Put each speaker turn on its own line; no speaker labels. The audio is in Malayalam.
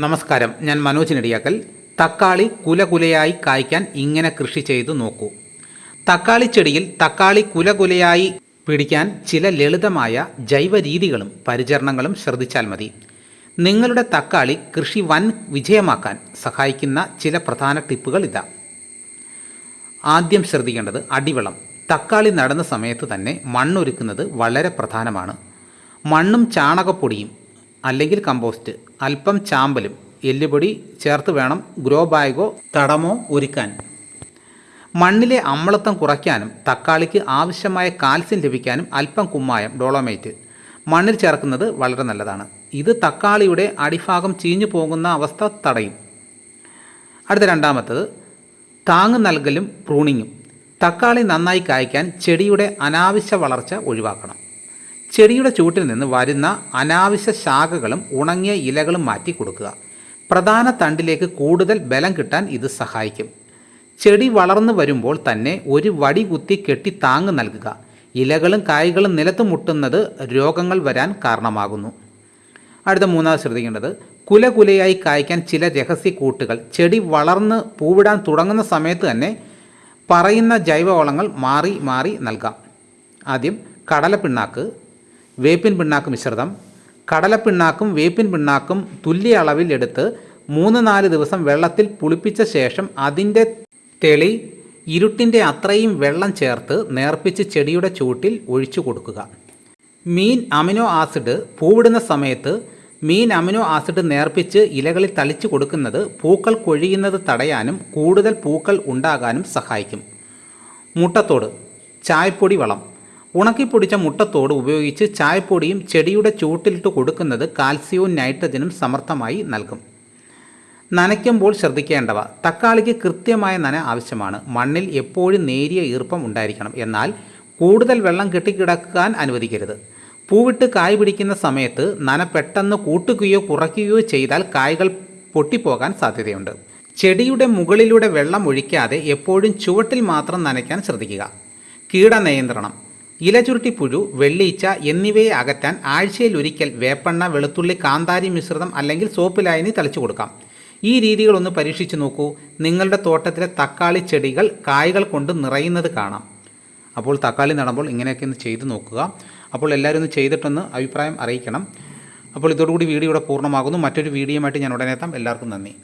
നമസ്കാരം, ഞാൻ മനോജ് നെടിയാക്കൽ. തക്കാളി കുലകുലയായി കായ്ക്കാൻ ഇങ്ങനെ കൃഷി ചെയ്തു നോക്കൂ. തക്കാളി ചെടിയിൽ തക്കാളി കുലകുലയായി പിടിക്കാൻ ചില ലളിതമായ ജൈവ രീതികളും പരിചരണങ്ങളും ശ്രദ്ധിച്ചാൽ മതി. നിങ്ങളുടെ തക്കാളി കൃഷി വൻ വിജയമാക്കാൻ സഹായിക്കുന്ന ചില പ്രധാന ടിപ്പുകൾ ഇതാ. ആദ്യം ശ്രദ്ധിക്കേണ്ടത് അടിവളം. തക്കാളി നടുന്ന സമയത്ത് തന്നെ മണ്ണൊരുക്കുന്നത് വളരെ പ്രധാനമാണ്. മണ്ണും ചാണകപ്പൊടിയും അല്ലെങ്കിൽ കമ്പോസ്റ്റ്, അല്പം ചാമ്പലും എല്ലുപൊടി ചേർത്ത് വേണം ഗ്രോ ബാഗോ തടമോ ഒരുക്കാൻ. മണ്ണിലെ അമ്ലത്വം കുറയ്ക്കാനും തക്കാളിക്ക് ആവശ്യമായ കാൽസ്യം ലഭിക്കാനും അല്പം കുമ്മായം ഡോളോമൈറ്റ് മണ്ണിൽ ചേർക്കുന്നത് വളരെ നല്ലതാണ്. ഇത് തക്കാളിയുടെ അടിഭാഗം ചീഞ്ഞു പോകുന്ന അവസ്ഥ തടയും. അടുത്ത രണ്ടാമത്തത് താങ്ങ് നൽകലും പ്രൂണിങ്ങും. തക്കാളി നന്നായി കായ്ക്കാൻ ചെടിയുടെ അനാവശ്യ വളർച്ച ഒഴിവാക്കണം. ചെടിയുടെ ചൂട്ടിൽ നിന്ന് വരുന്ന അനാവശ്യ ശാഖകളും ഉണങ്ങിയ ഇലകളും മാറ്റി കൊടുക്കുക. പ്രധാന തണ്ടിലേക്ക് കൂടുതൽ ബലം കിട്ടാൻ ഇത് സഹായിക്കും. ചെടി വളർന്നു വരുമ്പോൾ തന്നെ ഒരു വടി കുത്തി കെട്ടി താങ്ങ് നൽകുക. ഇലകളും കായ്കളും നിലത്ത് മുട്ടുന്നത് രോഗങ്ങൾ വരാൻ കാരണമാകുന്നു. അടുത്ത മൂന്നാമത് ശ്രദ്ധിക്കേണ്ടത് കുലകുലയായി കായ്ക്കാൻ ചില രഹസ്യ കൂട്ടുകൾ. ചെടി വളർന്ന് പൂവിടാൻ തുടങ്ങുന്ന സമയത്ത് തന്നെ പറയുന്ന ജൈവവളങ്ങൾ മാറി മാറി നൽകാം. ആദ്യം കടലപ്പിണ്ണാക്ക്, വേപ്പിൻ പിണ്ണാക്ക് മിശ്രിതം. കടലപ്പിണ്ണാക്കും വേപ്പിൻ പിണ്ണാക്കും തുല്യ അളവിൽ എടുത്ത് 3-4 ദിവസം വെള്ളത്തിൽ പുളിപ്പിച്ച ശേഷം അതിൻ്റെ തെളി ഇരുട്ടിൻ്റെ അത്രയും വെള്ളം ചേർത്ത് നേർപ്പിച്ച് ചെടിയുടെ ചൂട്ടിൽ ഒഴിച്ചു കൊടുക്കുക. മീൻ അമിനോ ആസിഡ്. പൂവിടുന്ന സമയത്ത് മീൻ അമിനോ ആസിഡ് നേർപ്പിച്ച് ഇലകളിൽ തളിച്ചു കൊടുക്കുന്നത് പൂക്കൾ കൊഴിയുന്നത് തടയാനും കൂടുതൽ പൂക്കൾ ഉണ്ടാകാനും സഹായിക്കും. മുട്ടത്തോട്. ചായപ്പൊടി വളം. ഉണക്കിപ്പൊടിച്ച മുട്ടത്തോട് ഉപയോഗിച്ച് ചായപ്പൊടിയും ചെടിയുടെ ചൂട്ടിലിട്ട് കൊടുക്കുന്നത് കാൽസ്യവും നൈട്രജനും സമർത്ഥമായി നൽകും. നനയ്ക്കുമ്പോൾ ശ്രദ്ധിക്കേണ്ടവ. തക്കാളിക്ക് കൃത്യമായ നന ആവശ്യമാണ്. മണ്ണിൽ എപ്പോഴും നേരിയ ഈർപ്പം ഉണ്ടായിരിക്കണം. എന്നാൽ കൂടുതൽ വെള്ളം കെട്ടിക്കിടക്കാൻ അനുവദിക്കരുത്. പൂവിട്ട് കായ് പിടിക്കുന്ന സമയത്ത് നന പെട്ടെന്ന് കൂട്ടുകയോ കുറയ്ക്കുകയോ ചെയ്താൽ കായ്കൾ പൊട്ടിപ്പോകാൻ സാധ്യതയുണ്ട്. ചെടിയുടെ മുകളിലൂടെ വെള്ളം ഒഴിക്കാതെ എപ്പോഴും ചുവട്ടിൽ മാത്രം നനയ്ക്കാൻ ശ്രദ്ധിക്കുക. കീടനിയന്ത്രണം. ഇലചുരുട്ടിപ്പുഴു, വെള്ളീച്ച എന്നിവയെ അകറ്റാൻ ആഴ്ചയിലൊരിക്കൽ വേപ്പെണ്ണ, വെളുത്തുള്ളി, കാന്താരി മിശ്രിതം അല്ലെങ്കിൽ സോപ്പ് ലായനി തളിച്ചു കൊടുക്കാം. ഈ രീതികളൊന്ന് പരീക്ഷിച്ച് നോക്കൂ. നിങ്ങളുടെ തോട്ടത്തിലെ തക്കാളി ചെടികൾ കായ്കൾ കൊണ്ട് നിറയുന്നത് കാണാം. അപ്പോൾ തക്കാളി നടുമ്പോൾ ഇങ്ങനെയൊക്കെ ഒന്ന് ചെയ്ത് നോക്കുക. അപ്പോൾ എല്ലാവരും ഒന്ന് ചെയ്തിട്ടൊന്ന് അഭിപ്രായം അറിയിക്കണം. അപ്പോൾ ഇതോടുകൂടി വീഡിയോ ഇവിടെ പൂർണ്ണമാകുന്നു. മറ്റൊരു വീഡിയോയുമായിട്ട് ഞാൻ ഉടനെ എത്താം. എല്ലാവർക്കും നന്ദി.